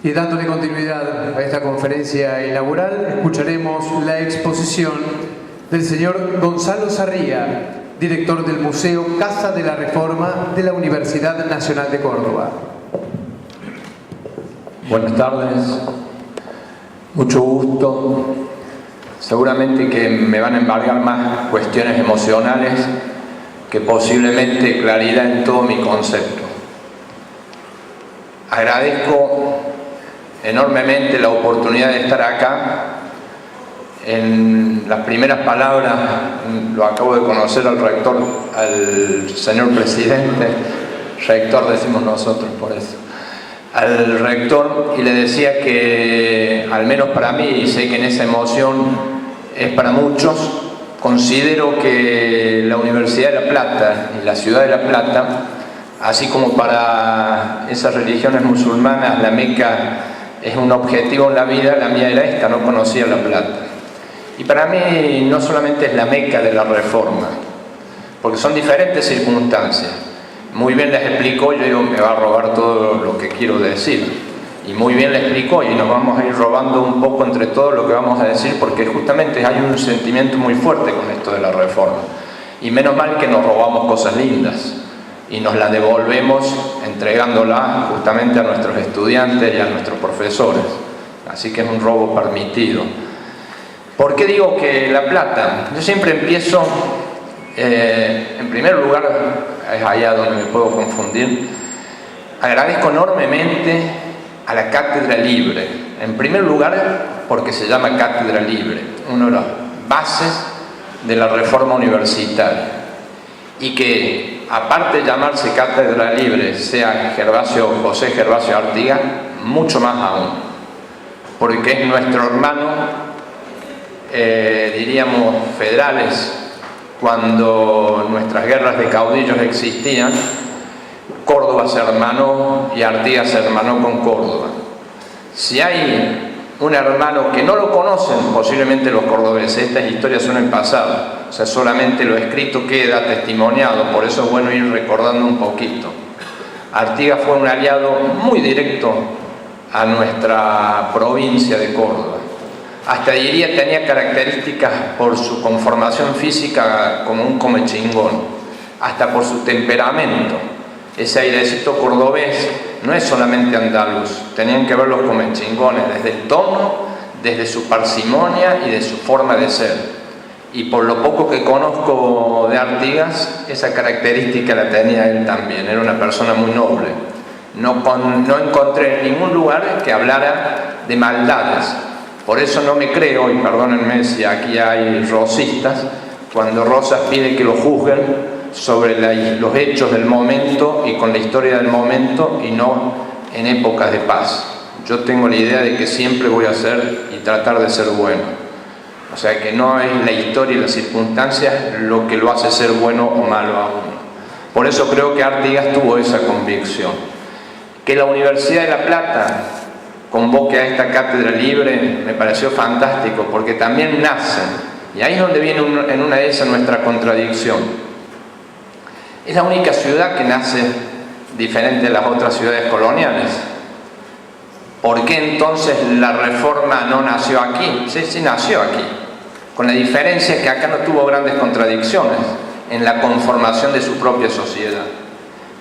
Y dándole continuidad a esta conferencia inaugural, escucharemos la exposición del señor Gonzalo Sarría, director del Museo Casa de la Reforma de la Universidad Nacional de Córdoba. Buenas tardes, mucho gusto. Seguramente que me van a embargar más cuestiones emocionales que posiblemente claridad en todo mi concepto. Agradezco enormemente la oportunidad de estar acá. En las primeras palabras lo acabo de conocer al rector, al señor presidente, rector decimos nosotros por eso, al rector, y le decía que, al menos para mí, y sé que en esa emoción es para muchos, considero que la Universidad de La Plata y la ciudad de La Plata, así como para esas religiones musulmanas la Meca es un objetivo en la vida, la mía era esta, no conocía La Plata. Y para mí no solamente es la Meca de la Reforma, porque son diferentes circunstancias. Muy bien les explicó, yo digo, me va a robar todo lo que quiero decir. Y muy bien le explicó, y nos vamos a ir robando un poco entre todos lo que vamos a decir, porque justamente hay un sentimiento muy fuerte con esto de la Reforma. Y menos mal que nos robamos cosas lindas y nos las devolvemos entregándolas justamente a nuestros estudiantes y a nuestros profesores. Así que es un robo permitido. ¿Por qué digo que La Plata? Yo siempre empiezo, en primer lugar, es allá donde me puedo confundir, agradezco enormemente a la Cátedra Libre. En primer lugar, porque se llama Cátedra Libre, una de las bases de la reforma universitaria. Y que, aparte de llamarse Cátedra Libre, sea José Gervasio Artigas, mucho más aún. Porque es nuestro hermano, diríamos, federales. Cuando nuestras guerras de caudillos existían, Córdoba se hermanó y Artigas se hermanó con Córdoba. Si hay un hermano que no lo conocen, posiblemente los cordobeses, estas historias son en pasado, o sea, solamente lo escrito queda testimoniado, por eso es bueno ir recordando un poquito. Artigas fue un aliado muy directo a nuestra provincia de Córdoba. Hasta diría tenía características por su conformación física como un comechingón, hasta por su temperamento. Ese airecito cordobés no es solamente andaluz, tenían que ver los comechingones desde el tono, desde su parsimonia y de su forma de ser. Y por lo poco que conozco de Artigas, esa característica la tenía él también, era una persona muy noble. No encontré en ningún lugar que hablara de maldades. Por eso no me creo, y perdónenme si aquí hay rosistas, cuando Rosas pide que lo juzguen sobre los hechos del momento y con la historia del momento y no en épocas de paz. Yo tengo la idea de que siempre voy a ser y tratar de ser bueno. O sea que no es la historia y las circunstancias lo que lo hace ser bueno o malo a uno. Por eso creo que Artigas tuvo esa convicción. Que la Universidad de La Plata convoque a esta cátedra libre me pareció fantástico, porque también nace, y ahí es donde viene en una de esas nuestra contradicción. Es la única ciudad que nace diferente de las otras ciudades coloniales. ¿Por qué entonces la Reforma no nació aquí? Sí nació aquí, con la diferencia que acá no tuvo grandes contradicciones en la conformación de su propia sociedad.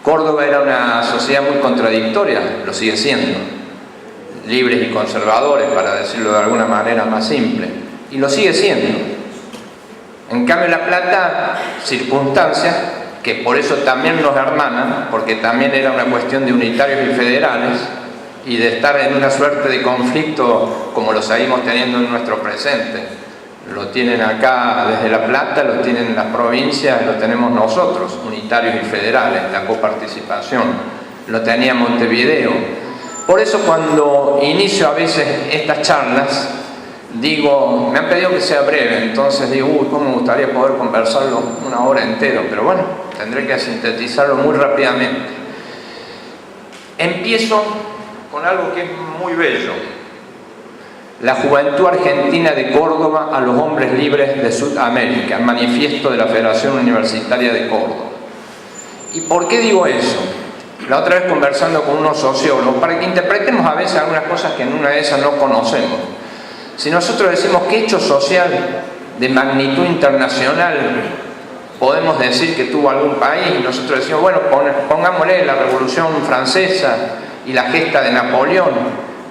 Córdoba era una sociedad muy contradictoria, lo sigue siendo, libres y conservadores, para decirlo de alguna manera más simple, y lo sigue siendo. En cambio La Plata, circunstancias que por eso también nos hermanan, porque también era una cuestión de unitarios y federales, y de estar en una suerte de conflicto como lo seguimos teniendo en nuestro presente. Lo tienen acá desde La Plata, lo tienen en las provincias, lo tenemos nosotros, unitarios y federales, la coparticipación. Lo tenía Montevideo. Por eso cuando inicio a veces estas charlas, digo, me han pedido que sea breve, entonces digo, cómo me gustaría poder conversarlo una hora entera, pero bueno, tendré que sintetizarlo muy rápidamente. Empiezo con algo que es muy bello. La Juventud Argentina de Córdoba a los hombres libres de Sudamérica, manifiesto de la Federación Universitaria de Córdoba. ¿Y por qué digo eso? la otra vez conversando con unos sociólogos, para que interpretemos a veces algunas cosas que en una de esas no conocemos. Si nosotros decimos qué hecho social de magnitud internacional podemos decir que tuvo algún país, y nosotros decimos, bueno, pongámosle la Revolución Francesa y la gesta de Napoleón,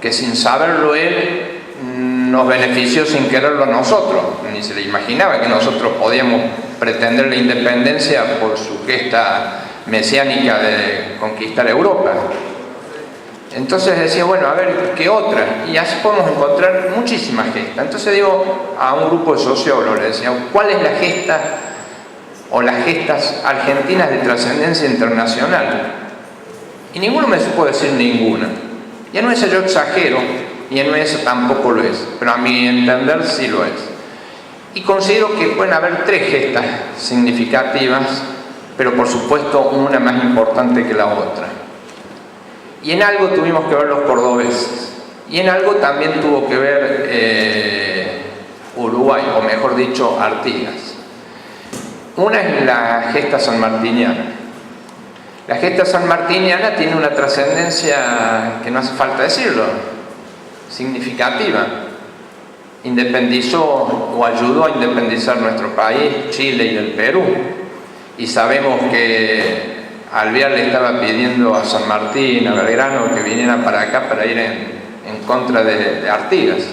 que sin saberlo él nos benefició sin quererlo a nosotros, ni se le imaginaba que nosotros podíamos pretender la independencia por su gesta mesiánica de conquistar Europa. Entonces decía, bueno, a ver, ¿qué otra? Y así podemos encontrar muchísimas gestas. Entonces digo a un grupo de sociólogos, le decía, ¿cuál es la gesta o las gestas argentinas de trascendencia internacional? Y ninguno me supo decir ninguna. Y en eso yo exagero, y en eso tampoco lo es, pero a mi entender sí lo es. Y considero que pueden haber tres gestas significativas, pero por supuesto una más importante que la otra. Y en algo tuvimos que ver los cordobeses, y en algo también tuvo que ver Uruguay, o mejor dicho, Artigas. Una es la gesta sanmartiniana. La gesta sanmartiniana tiene una trascendencia que no hace falta decirlo, significativa. Independizó o ayudó a independizar nuestro país, Chile y el Perú. Y sabemos que Alvear le estaba pidiendo a San Martín, a Belgrano, que vinieran para acá para ir en contra de Artigas.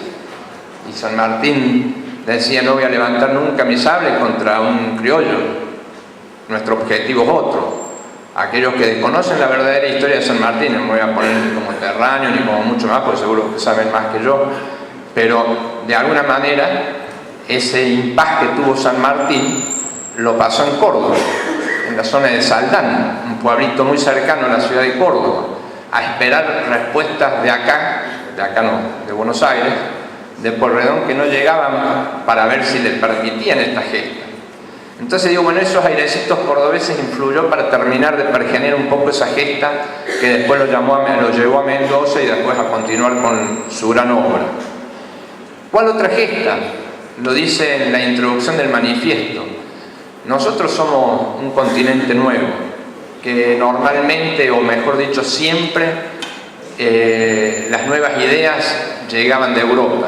Y San Martín decía, no voy a levantar nunca mi sable contra un criollo. Nuestro objetivo es otro. Aquellos que desconocen la verdadera historia de San Martín, no me voy a poner como terráneo ni como mucho más, porque seguro que saben más que yo, pero de alguna manera ese impas que tuvo San Martín lo pasó en Córdoba, en la zona de Saldán, un pueblito muy cercano a la ciudad de Córdoba, a esperar respuestas de acá no, de Buenos Aires, de Porredón, que no llegaban para ver si le permitían esta gesta. Entonces digo, bueno, esos airecitos cordobeses influyó para terminar de pergenear un poco esa gesta que después lo llevó a Mendoza y después a continuar con su gran obra. ¿Cuál otra gesta? Lo dice en la introducción del manifiesto. Nosotros somos un continente nuevo, que normalmente, o mejor dicho, siempre las nuevas ideas llegaban de Europa.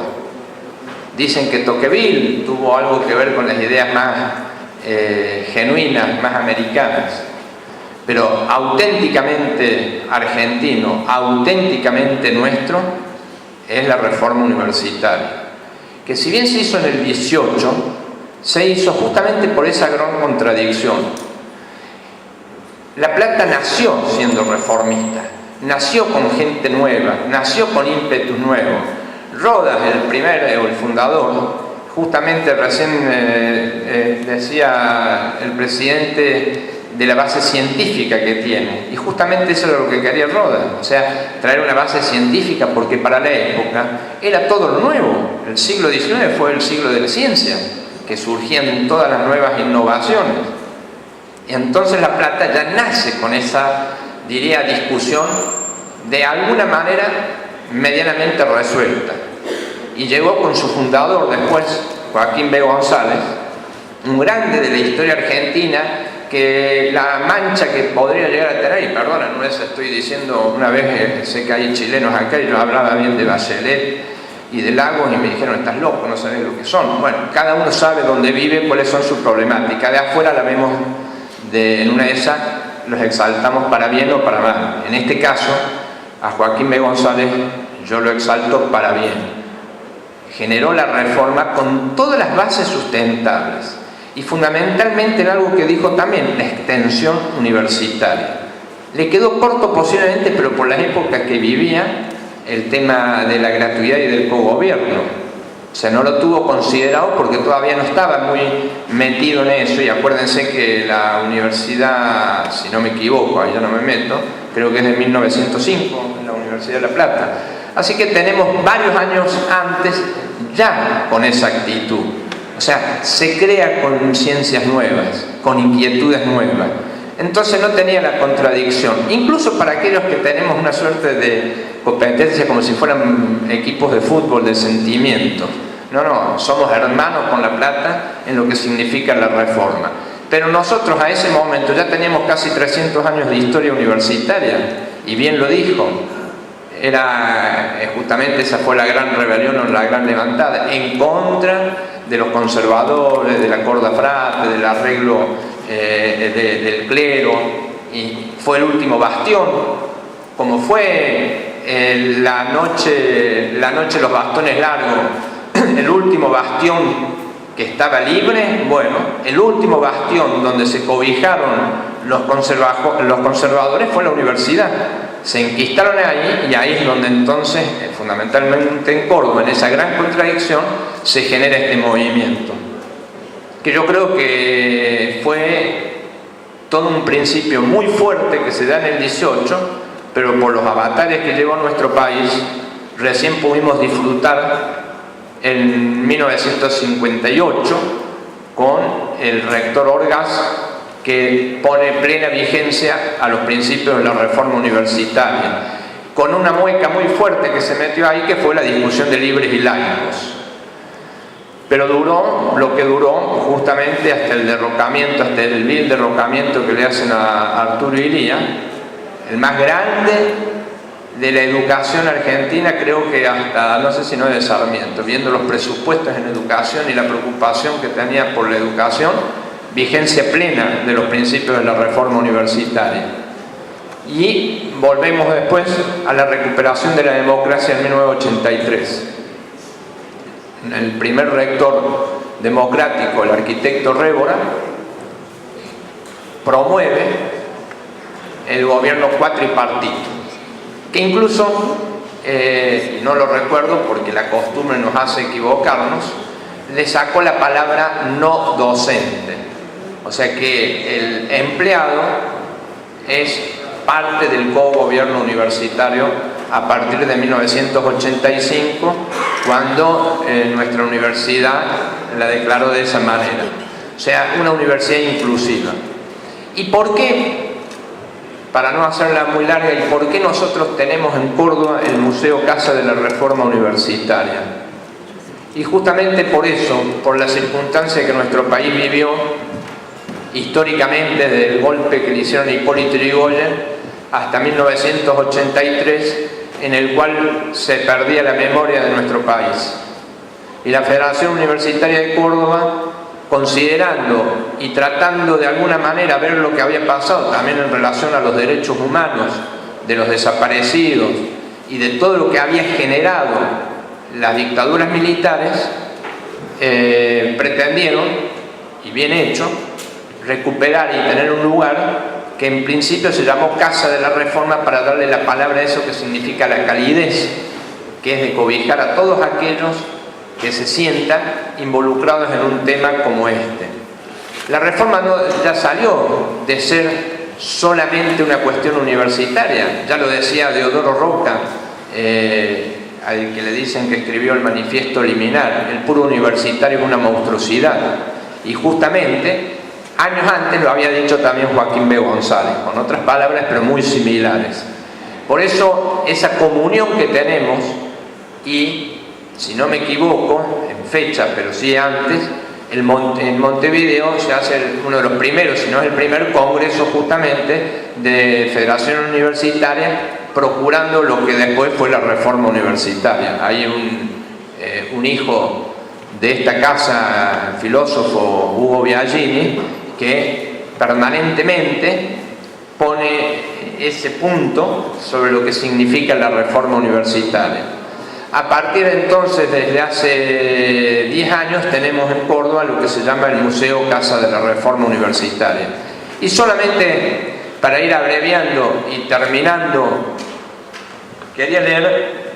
Dicen que Tocqueville tuvo algo que ver con las ideas más genuinas, más americanas, pero auténticamente argentino, auténticamente nuestro, es la reforma universitaria, que si bien se hizo en el 18, se hizo justamente por esa gran contradicción. La Plata nació siendo reformista, nació con gente nueva, nació con ímpetus nuevos. Rodas, el fundador, justamente recién decía el presidente de la base científica que tiene, y justamente eso era lo que quería Rodas, o sea, traer una base científica, porque para la época era todo lo nuevo. El siglo XIX fue el siglo de la ciencia, que surgían todas las nuevas innovaciones. Y entonces La Plata ya nace con esa, diría, discusión de alguna manera medianamente resuelta. Y llegó con su fundador después, Joaquín B. González, un grande de la historia argentina, que la mancha que podría llegar a tener, y perdona, no les estoy diciendo, una vez sé que hay chilenos acá y yo hablaba bien de Bachelet y de Lagos y me dijeron, estás loco, no sabes lo que son. Bueno, cada uno sabe dónde vive, cuáles son sus problemáticas. De afuera la vemos, en una de esas los exaltamos para bien o para mal. En este caso, a Joaquín B. González yo lo exalto para bien. Generó la reforma con todas las bases sustentables y fundamentalmente en algo que dijo también, la extensión universitaria. Le quedó corto posiblemente, pero por las épocas que vivía, el tema de la gratuidad y del cogobierno. O sea, no lo tuvo considerado porque todavía no estaba muy metido en eso. Y acuérdense que la universidad, si no me equivoco, ahí ya no me meto, creo que es de 1905, la Universidad de La Plata. Así que tenemos varios años antes ya con esa actitud. O sea, se crea con ciencias nuevas, con inquietudes nuevas. Entonces no tenía la contradicción. Incluso para aquellos que tenemos una suerte de competencia como si fueran equipos de fútbol de sentimientos. No, somos hermanos con La Plata en lo que significa la reforma. Pero nosotros a ese momento ya teníamos casi 300 años de historia universitaria, y bien lo dijo, era justamente esa fue la gran rebelión o la gran levantada en contra de los conservadores, del Accordo Frate, del arreglo del clero, y fue el último bastión, como fue la noche de los bastones largos, el último bastión que estaba libre. Bueno, el último bastión donde se cobijaron los conservadores fue la universidad. Se enquistaron ahí, y ahí es donde entonces, fundamentalmente en Córdoba, en esa gran contradicción, se genera este movimiento, que yo creo que fue todo un principio muy fuerte que se da en el 18, pero por los avatares que llevó nuestro país, recién pudimos disfrutar en 1958 con el rector Orgaz, que pone plena vigencia a los principios de la reforma universitaria, con una mueca muy fuerte que se metió ahí, que fue la discusión de libres y laicos. Pero duró lo que duró, justamente hasta el derrocamiento, hasta el vil derrocamiento que le hacen a Arturo Illia, el más grande de la educación argentina, creo que hasta, no sé si no es de Sarmiento, viendo los presupuestos en educación y la preocupación que tenía por la educación, vigencia plena de los principios de la reforma universitaria. Y volvemos después a la recuperación de la democracia en 1983. El primer rector democrático, el arquitecto Révora, promueve el gobierno cuatripartito, que incluso, no lo recuerdo porque la costumbre nos hace equivocarnos, le sacó la palabra no docente. O sea que el empleado es parte del cogobierno universitario a partir de 1985, cuando nuestra universidad la declaró de esa manera. O sea, una universidad inclusiva. ¿Y por qué? Para no hacerla muy larga, ¿y por qué nosotros tenemos en Córdoba el Museo Casa de la Reforma Universitaria? Y justamente por eso, por la circunstancia que nuestro país vivió históricamente, desde el golpe que le hicieron a Hipólito Yrigoyen hasta 1983, en el cual se perdía la memoria de nuestro país. Y la Federación Universitaria de Córdoba, considerando y tratando de alguna manera ver lo que había pasado también en relación a los derechos humanos de los desaparecidos y de todo lo que había generado las dictaduras militares, pretendieron, y bien hecho, recuperar y tener un lugar que en principio se llamó Casa de la Reforma, para darle la palabra a eso que significa la calidez, que es de cobijar a todos aquellos que se sientan involucrados en un tema como este. La reforma ya salió de ser solamente una cuestión universitaria, ya lo decía Deodoro Roca, al que le dicen que escribió el manifiesto liminal: el puro universitario es una monstruosidad. Y justamente años antes lo había dicho también Joaquín B. González, con otras palabras pero muy similares. Por eso esa comunión que tenemos, y si no me equivoco en fecha, pero sí antes, en Montevideo se hace uno de los primeros, si no es el primer congreso justamente de Federación Universitaria, procurando lo que después fue la reforma universitaria. Hay un hijo de esta casa, el filósofo Hugo Biagini, que permanentemente pone ese punto sobre lo que significa la reforma universitaria. A partir de entonces, desde hace 10 años, tenemos en Córdoba lo que se llama el Museo Casa de la Reforma Universitaria. Y solamente para ir abreviando y terminando, quería leer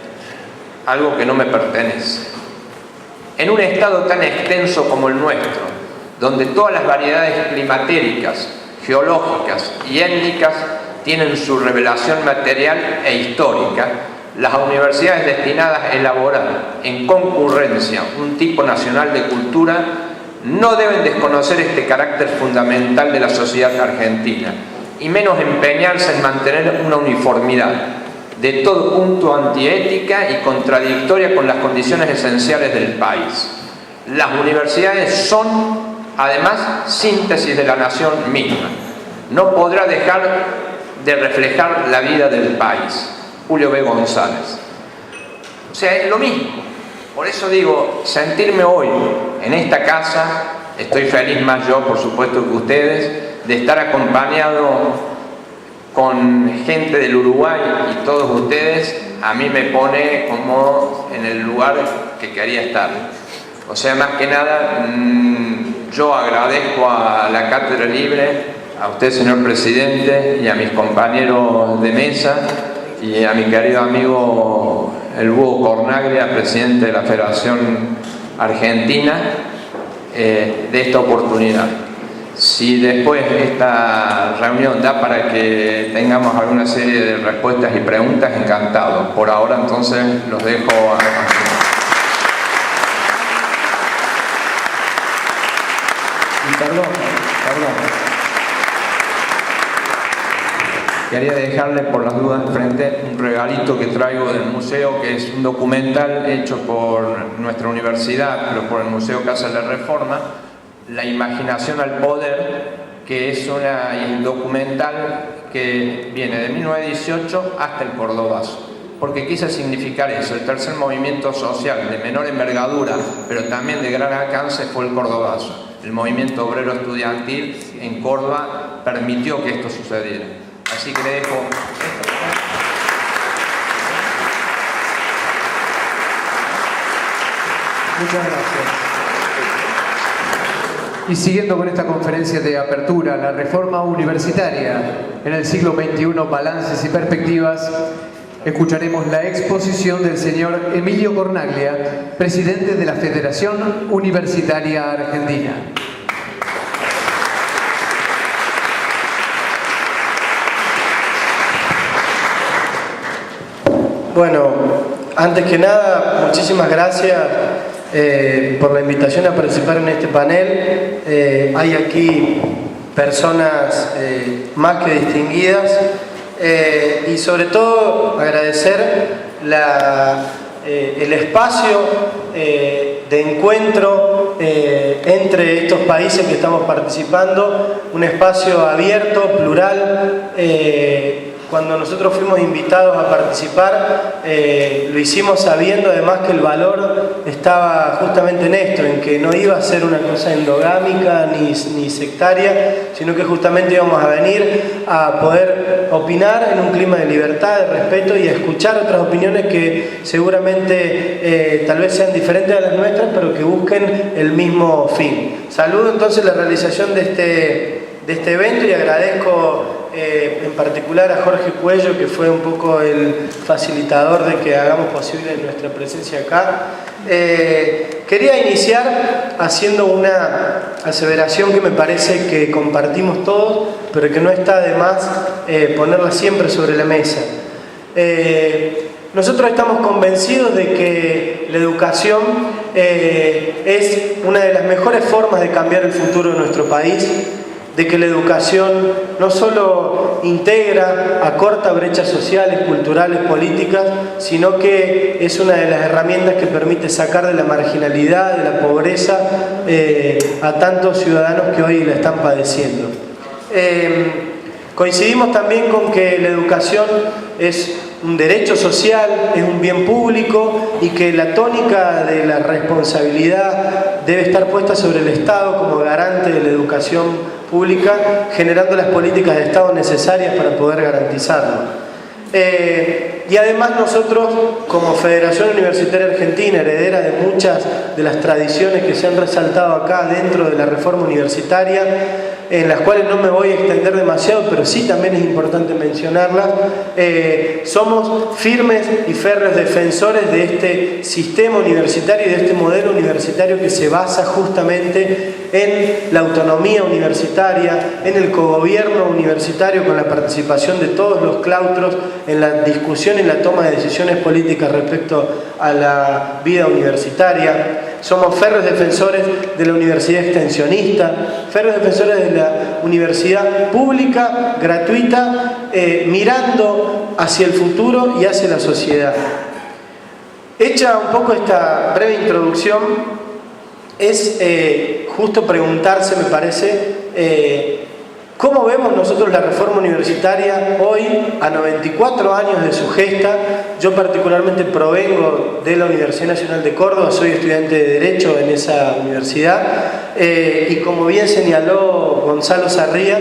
algo que no me pertenece. En un estado tan extenso como el nuestro, donde todas las variedades climatéricas, geológicas y étnicas tienen su revelación material e histórica, las universidades destinadas a elaborar en concurrencia un tipo nacional de cultura no deben desconocer este carácter fundamental de la sociedad argentina, y menos empeñarse en mantener una uniformidad de todo punto antiética y contradictoria con las condiciones esenciales del país. Las universidades son además síntesis de la nación misma. No podrá dejar de reflejar la vida del país. Julio B. González. O sea, es lo mismo. Por eso digo, sentirme hoy en esta casa, estoy feliz más yo, por supuesto, que ustedes, de estar acompañado con gente del Uruguay y todos ustedes, a mí me pone como en el lugar que quería estar. O sea, más que nada, yo agradezco a la Cátedra Libre, a usted, señor presidente, y a mis compañeros de mesa, y a mi querido amigo el Búho Cornaglia, presidente de la Federación Argentina, de esta oportunidad. Si después esta reunión da para que tengamos alguna serie de respuestas y preguntas, encantado. Por ahora, entonces, los dejo a... Perdón. Quería dejarle por las dudas frente un regalito que traigo del museo, que es un documental hecho por nuestra universidad, pero por el Museo Casa de la Reforma, La imaginación al poder, que es un documental que viene de 1918 hasta el Cordobazo. Porque quise significar eso, el tercer movimiento social de menor envergadura, pero también de gran alcance, fue el Cordobazo. El movimiento obrero estudiantil en Córdoba permitió que esto sucediera. Así que le dejo esto. Muchas gracias. Y siguiendo con esta conferencia de apertura, la reforma universitaria en el siglo XXI, balances y perspectivas, escucharemos la exposición del señor Emilio Cornaglia, presidente de la Federación Universitaria Argentina. Bueno, antes que nada, muchísimas gracias por la invitación a participar en este panel. Hay aquí personas más que distinguidas y sobre todo agradecer el espacio de encuentro entre estos países que estamos participando, un espacio abierto, plural. Cuando nosotros fuimos invitados a participar, lo hicimos sabiendo además que el valor estaba justamente en esto, en que no iba a ser una cosa endogámica ni sectaria, sino que justamente íbamos a venir a poder opinar en un clima de libertad, de respeto y a escuchar otras opiniones que seguramente tal vez sean diferentes a las nuestras, pero que busquen el mismo fin. Saludo entonces la realización de este evento y agradezco en particular a Jorge Cuello, que fue un poco el facilitador de que hagamos posible nuestra presencia acá. Quería iniciar haciendo una aseveración que me parece que compartimos todos, pero que no está de más ponerla siempre sobre la mesa. Nosotros estamos convencidos de que la educación es una de las mejores formas de cambiar el futuro de nuestro país, de que la educación no solo integra, acorta brechas sociales, culturales, políticas, sino que es una de las herramientas que permite sacar de la marginalidad, de la pobreza, a tantos ciudadanos que hoy la están padeciendo. Coincidimos también con que la educación es un derecho social, es un bien público y que la tónica de la responsabilidad debe estar puesta sobre el Estado como garante de la educación pública, generando las políticas de Estado necesarias para poder garantizarlo. Y además nosotros, como Federación Universitaria Argentina, heredera de muchas de las tradiciones que se han resaltado acá dentro de la reforma universitaria, en las cuales no me voy a extender demasiado, pero sí también es importante mencionarlas, somos firmes y férreos defensores de este sistema universitario y de este modelo universitario que se basa justamente en la autonomía universitaria, en el cogobierno universitario con la participación de todos los claustros en la discusión y la toma de decisiones políticas respecto a la vida universitaria. Somos férreos defensores de la universidad extensionista, férreos defensores de la universidad pública, gratuita, mirando hacia el futuro y hacia la sociedad. Hecha un poco esta breve introducción, es justo preguntarse, me parece, ¿cómo vemos nosotros la reforma universitaria hoy, a 94 años de su gesta? Yo particularmente provengo de la Universidad Nacional de Córdoba, soy estudiante de Derecho en esa universidad, y como bien señaló Gonzalo Sarria,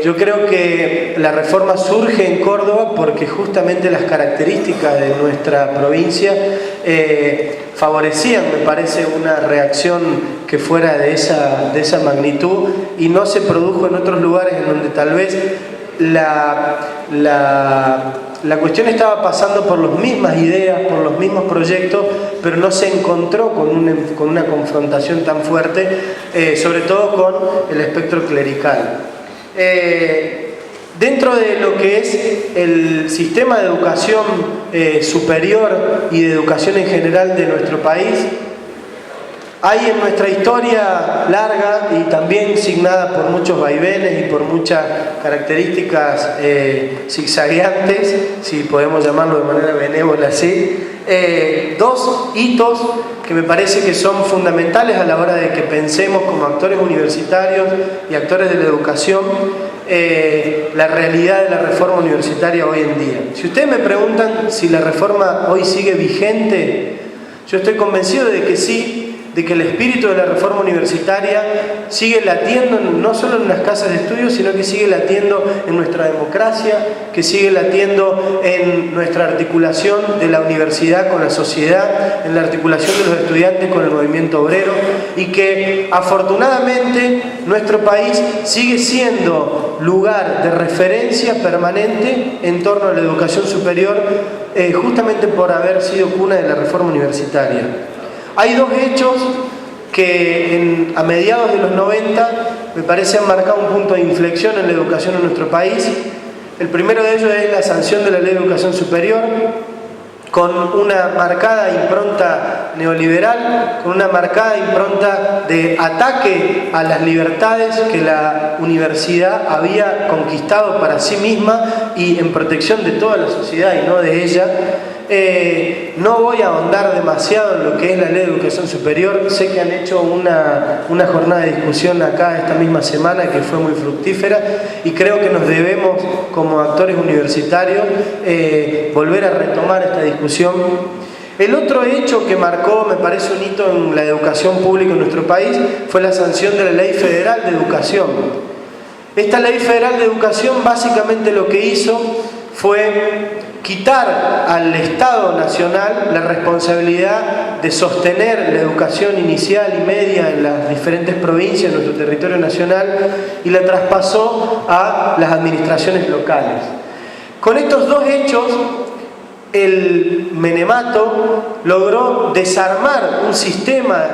yo creo que la reforma surge en Córdoba porque justamente las características de nuestra provincia favorecían, me parece, una reacción que fuera de esa magnitud, y no se produjo en otros lugares en donde tal vez la cuestión estaba pasando por las mismas ideas, por los mismos proyectos, pero no se encontró con una confrontación tan fuerte, sobre todo con el espectro clerical. Dentro de lo que es el sistema de educación superior y de educación en general de nuestro país, hay en nuestra historia larga y también signada por muchos vaivenes y por muchas características zigzagueantes, si podemos llamarlo de manera benévola así, dos hitos que me parece que son fundamentales a la hora de que pensemos como actores universitarios y actores de la educación la realidad de la reforma universitaria hoy en día. Si ustedes me preguntan si la reforma hoy sigue vigente, yo estoy convencido de que sí, de que el espíritu de la reforma universitaria sigue latiendo no solo en las casas de estudios, sino que sigue latiendo en nuestra democracia, que sigue latiendo en nuestra articulación de la universidad con la sociedad, en la articulación de los estudiantes con el movimiento obrero, y que afortunadamente nuestro país sigue siendo lugar de referencia permanente en torno a la educación superior, justamente por haber sido cuna de la reforma universitaria. Hay dos hechos que a mediados de los 90 me parece han marcado un punto de inflexión en la educación en nuestro país. El primero de ellos es la sanción de la Ley de Educación Superior, con una marcada impronta neoliberal, con una marcada impronta de ataque a las libertades que la universidad había conquistado para sí misma y en protección de toda la sociedad y no de ella. No voy a ahondar demasiado en lo que es la Ley de Educación Superior. Sé que han hecho una jornada de discusión acá esta misma semana que fue muy fructífera, y creo que nos debemos como actores universitarios volver a retomar esta discusión. El otro hecho que marcó, me parece, un hito en la educación pública en nuestro país fue la sanción de la Ley Federal de Educación. Esta Ley Federal de Educación básicamente lo que hizo fue quitar al Estado Nacional la responsabilidad de sostener la educación inicial y media en las diferentes provincias de nuestro territorio nacional, y la traspasó a las administraciones locales. Con estos dos hechos, el menemato logró desarmar un sistema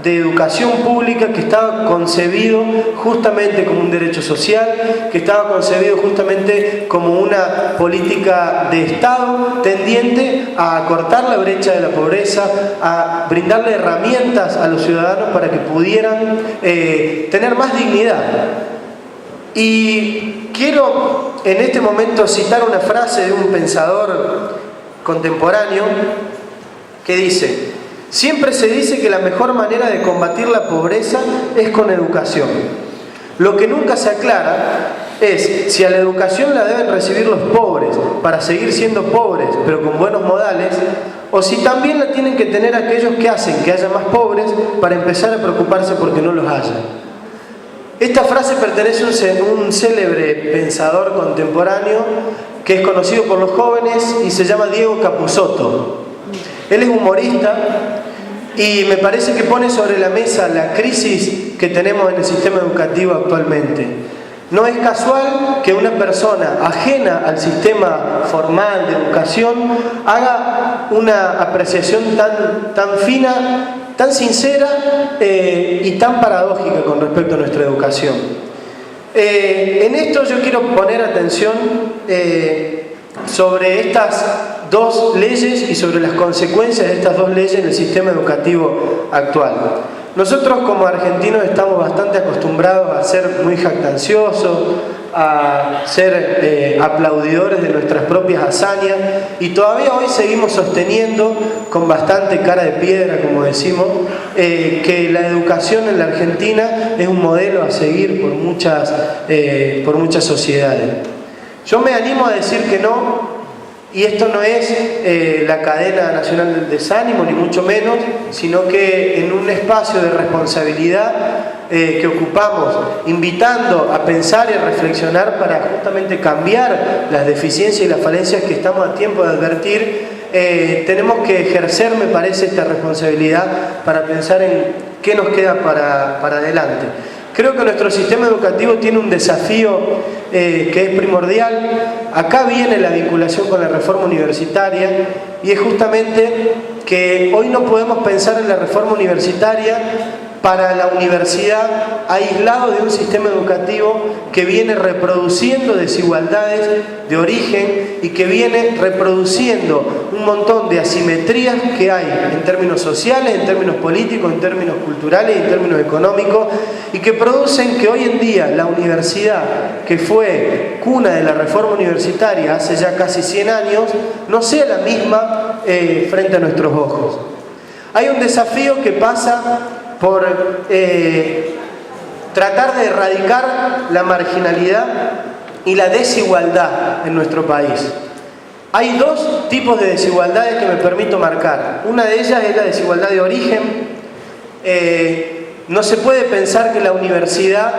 de educación pública que estaba concebido justamente como un derecho social, que estaba concebido justamente como una política de Estado tendiente a acortar la brecha de la pobreza, a brindarle herramientas a los ciudadanos para que pudieran tener más dignidad. Y quiero en este momento citar una frase de un pensador contemporáneo que dice: siempre se dice que la mejor manera de combatir la pobreza es con educación. Lo que nunca se aclara es si a la educación la deben recibir los pobres para seguir siendo pobres pero con buenos modales, o si también la tienen que tener aquellos que hacen que haya más pobres para empezar a preocuparse porque no los haya. Esta frase pertenece a un célebre pensador contemporáneo que es conocido por los jóvenes y se llama Diego Capusotto. Él es humorista y me parece que pone sobre la mesa la crisis que tenemos en el sistema educativo actualmente. No es casual que una persona ajena al sistema formal de educación haga una apreciación tan fina, tan sincera y tan paradójica con respecto a nuestra educación. En esto yo quiero poner atención sobre estas dos leyes y sobre las consecuencias de estas dos leyes en el sistema educativo actual. Nosotros como argentinos estamos bastante acostumbrados a ser muy jactanciosos, a ser aplaudidores de nuestras propias hazañas, y todavía hoy seguimos sosteniendo con bastante cara de piedra, como decimos, que la educación en la Argentina es un modelo a seguir por muchas sociedades. Yo me animo a decir que no, y esto no es la cadena nacional del desánimo, ni mucho menos, sino que en un espacio de responsabilidad que ocupamos, invitando a pensar y a reflexionar para justamente cambiar las deficiencias y las falencias que estamos a tiempo de advertir, tenemos que ejercer, me parece, esta responsabilidad para pensar en qué nos queda para adelante. Creo que nuestro sistema educativo tiene un desafío que es primordial. Acá viene la vinculación con la reforma universitaria, y es justamente que hoy no podemos pensar en la reforma universitaria para la universidad aislado de un sistema educativo que viene reproduciendo desigualdades de origen y que viene reproduciendo un montón de asimetrías que hay en términos sociales, en términos políticos, en términos culturales y en términos económicos, y que producen que hoy en día la universidad, que fue cuna de la reforma universitaria hace ya casi 100 años, no sea la misma frente a nuestros ojos. Hay un desafío que pasa por tratar de erradicar la marginalidad y la desigualdad en nuestro país. Hay dos tipos de desigualdades que me permito marcar. Una de ellas es la desigualdad de origen. No se puede pensar que la universidad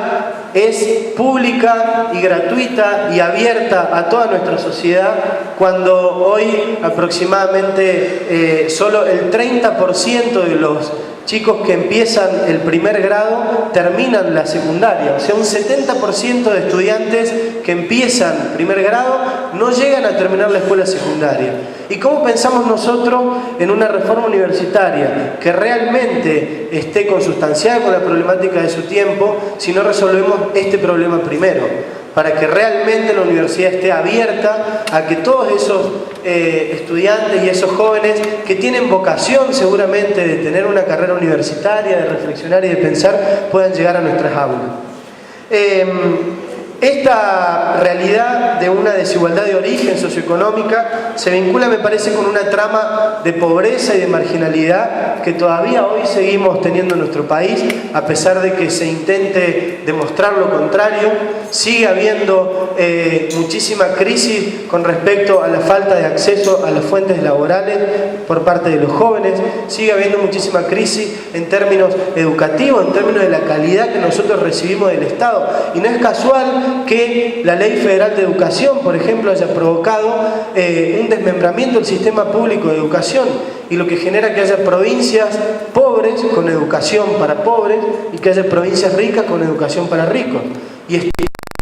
es pública y gratuita y abierta a toda nuestra sociedad cuando hoy aproximadamente solo el 30% de los chicos que empiezan el primer grado terminan la secundaria. O sea, un 70% de estudiantes que empiezan primer grado no llegan a terminar la escuela secundaria. ¿Y cómo pensamos nosotros en una reforma universitaria que realmente esté consustanciada con la problemática de su tiempo si no resolvemos este problema primero? Para que realmente la universidad esté abierta a que todos esos estudiantes y esos jóvenes que tienen vocación seguramente de tener una carrera universitaria, de reflexionar y de pensar, puedan llegar a nuestras aulas. Esta realidad de una desigualdad de origen socioeconómica se vincula, me parece, con una trama de pobreza y de marginalidad que todavía hoy seguimos teniendo en nuestro país, a pesar de que se intente demostrar lo contrario. Sigue habiendo muchísima crisis con respecto a la falta de acceso a las fuentes laborales por parte de los jóvenes. Sigue habiendo muchísima crisis en términos educativos, en términos de la calidad que nosotros recibimos del Estado. Y no es casual que la Ley Federal de Educación, por ejemplo, haya provocado un desmembramiento del sistema público de educación, y lo que genera que haya provincias pobres con educación para pobres y que haya provincias ricas con educación para ricos. Y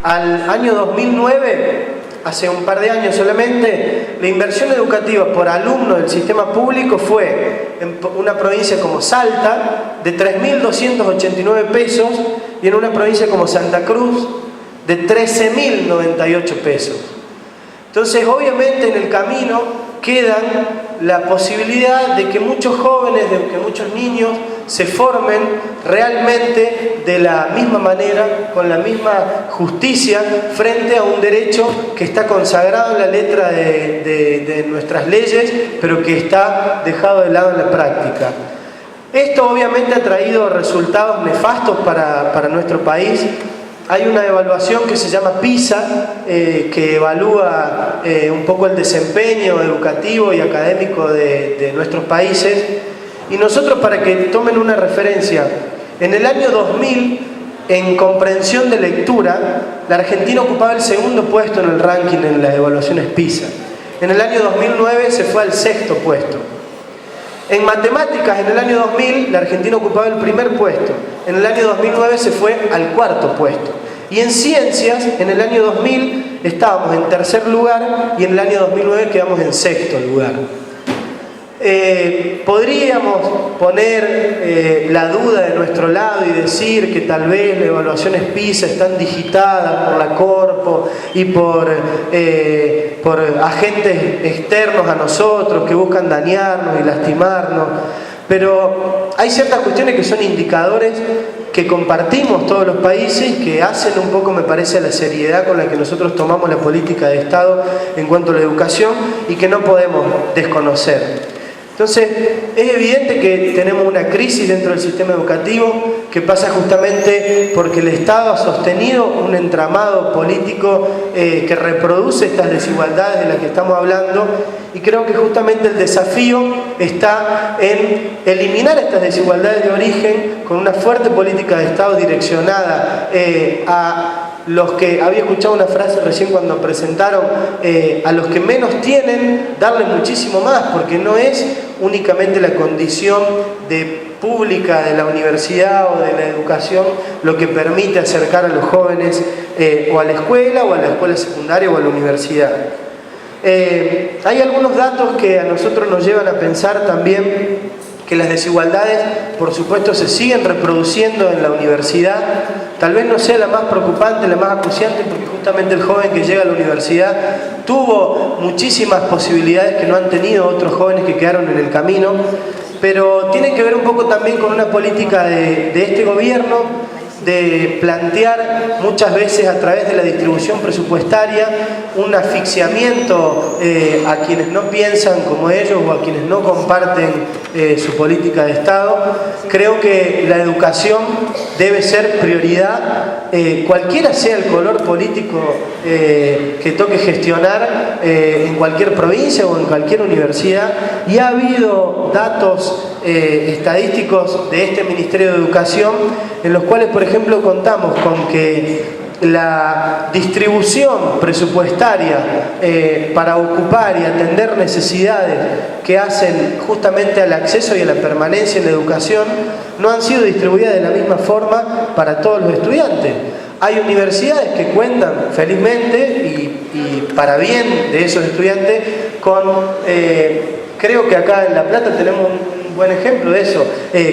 al año 2009, hace un par de años solamente, la inversión educativa por alumno del sistema público fue en una provincia como Salta de 3.289 pesos y en una provincia como Santa Cruz de 13.098 pesos. Entonces, obviamente, en el camino quedan la posibilidad de que muchos jóvenes, de que muchos niños se formen realmente de la misma manera, con la misma justicia, frente a un derecho que está consagrado en la letra de nuestras leyes, pero que está dejado de lado en la práctica. Esto obviamente ha traído resultados nefastos para nuestro país. Hay una evaluación que se llama PISA, que evalúa un poco el desempeño educativo y académico de nuestros países. Y nosotros, para que tomen una referencia, en el año 2000, en comprensión de lectura, la Argentina ocupaba el segundo puesto en el ranking en las evaluaciones PISA. En el año 2009 se fue al sexto puesto. En matemáticas, en el año 2000, la Argentina ocupaba el primer puesto. En el año 2009 se fue al cuarto puesto. Y en ciencias, en el año 2000 estábamos en tercer lugar y en el año 2009 quedamos en sexto lugar. Podríamos poner la duda de nuestro lado y decir que tal vez las evaluaciones PISA están digitadas por la Corpo y por agentes externos a nosotros que buscan dañarnos y lastimarnos. pero hay ciertas cuestiones que son indicadores que compartimos todos los países, que hacen un poco, me parece, a la seriedad con la que nosotros tomamos la política de Estado en cuanto a la educación y que no podemos desconocer. Entonces, es evidente que tenemos una crisis dentro del sistema educativo que pasa justamente porque el Estado ha sostenido un entramado político que reproduce estas desigualdades de las que estamos hablando, y creo que justamente el desafío está en eliminar estas desigualdades de origen con una fuerte política de Estado direccionada a los que, había escuchado una frase recién cuando presentaron, a los que menos tienen, darle muchísimo más, porque no es únicamente la condición pública de la universidad o de la educación lo que permite acercar a los jóvenes o a la escuela secundaria o a la universidad. Hay algunos datos que a nosotros nos llevan a pensar también que las desigualdades, por supuesto, se siguen reproduciendo en la universidad. Tal vez no sea la más preocupante, la más acuciante, porque justamente el joven que llega a la universidad tuvo muchísimas posibilidades que no han tenido otros jóvenes que quedaron en el camino, pero tiene que ver un poco también con una política de este gobierno, de plantear muchas veces a través de la distribución presupuestaria un asfixiamiento a quienes no piensan como ellos o a quienes no comparten su política de Estado. Creo que la educación debe ser prioridad, cualquiera sea el color político que toque gestionar en cualquier provincia o en cualquier universidad, y ha habido datos estadísticos de este Ministerio de Educación en los cuales, por ejemplo, contamos con que la distribución presupuestaria para ocupar y atender necesidades que hacen justamente al acceso y a la permanencia en la educación no han sido distribuidas de la misma forma para todos los estudiantes. Hay universidades que cuentan felizmente y para bien de esos estudiantes con, creo que acá en La Plata tenemos un buen ejemplo de eso,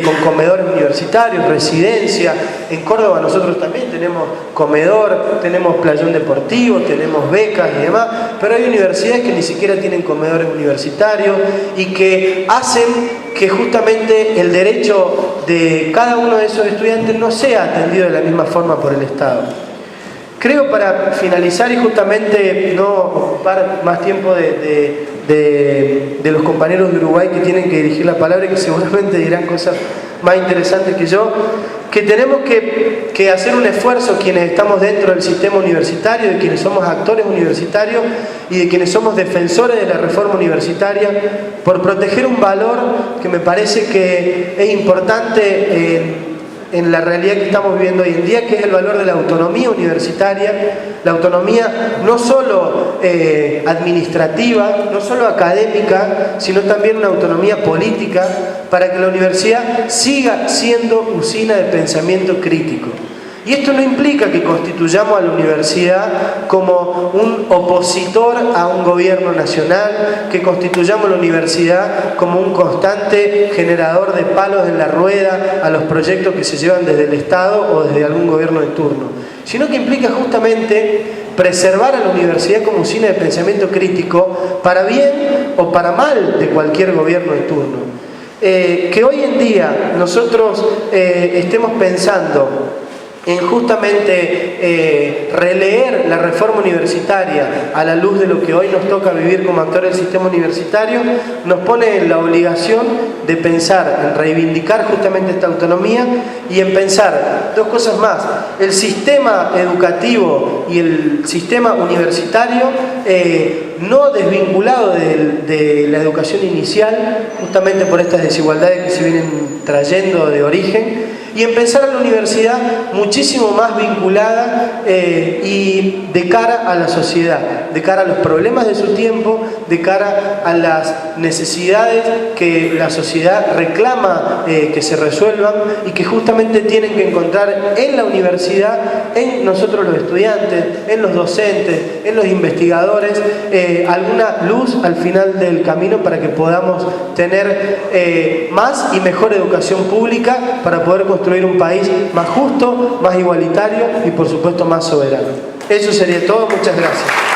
con comedores universitarios, residencia. En Córdoba nosotros también tenemos comedor, tenemos playón deportivo, tenemos becas y demás, pero hay universidades que ni siquiera tienen comedores universitarios y que hacen que justamente el derecho de cada uno de esos estudiantes no sea atendido de la misma forma por el Estado. Creo, para finalizar y justamente no ocupar más tiempo de los compañeros de Uruguay que tienen que dirigir la palabra y que seguramente dirán cosas más interesantes que yo, que tenemos que hacer un esfuerzo quienes estamos dentro del sistema universitario, de quienes somos actores universitarios y de quienes somos defensores de la reforma universitaria, por proteger un valor que me parece que es importante en la realidad que estamos viviendo hoy en día, que es el valor de la autonomía universitaria, la autonomía no solo administrativa, no solo académica, sino también una autonomía política, para que la universidad siga siendo usina de pensamiento crítico. Y esto no implica que constituyamos a la universidad como un opositor a un gobierno nacional, que constituyamos a la universidad como un constante generador de palos en la rueda a los proyectos que se llevan desde el Estado o desde algún gobierno de turno, sino que implica justamente preservar a la universidad como usina de pensamiento crítico para bien o para mal de cualquier gobierno de turno. Que hoy en día nosotros estemos pensando en justamente releer la reforma universitaria a la luz de lo que hoy nos toca vivir como actores del sistema universitario, nos pone en la obligación de pensar en reivindicar justamente esta autonomía y en pensar dos cosas más: el sistema educativo y el sistema universitario no desvinculado de la educación inicial, justamente por estas desigualdades que se vienen trayendo de origen, y en pensar a la universidad muchísimo más vinculada y de cara a la sociedad, de cara a los problemas de su tiempo, de cara a las necesidades que la sociedad reclama que se resuelvan y que justamente tienen que encontrar en la universidad, en nosotros los estudiantes, en los docentes, en los investigadores, alguna luz al final del camino para que podamos tener más y mejor educación pública para poder construir un país más justo, más igualitario y por supuesto más soberano. Eso sería todo. Muchas gracias.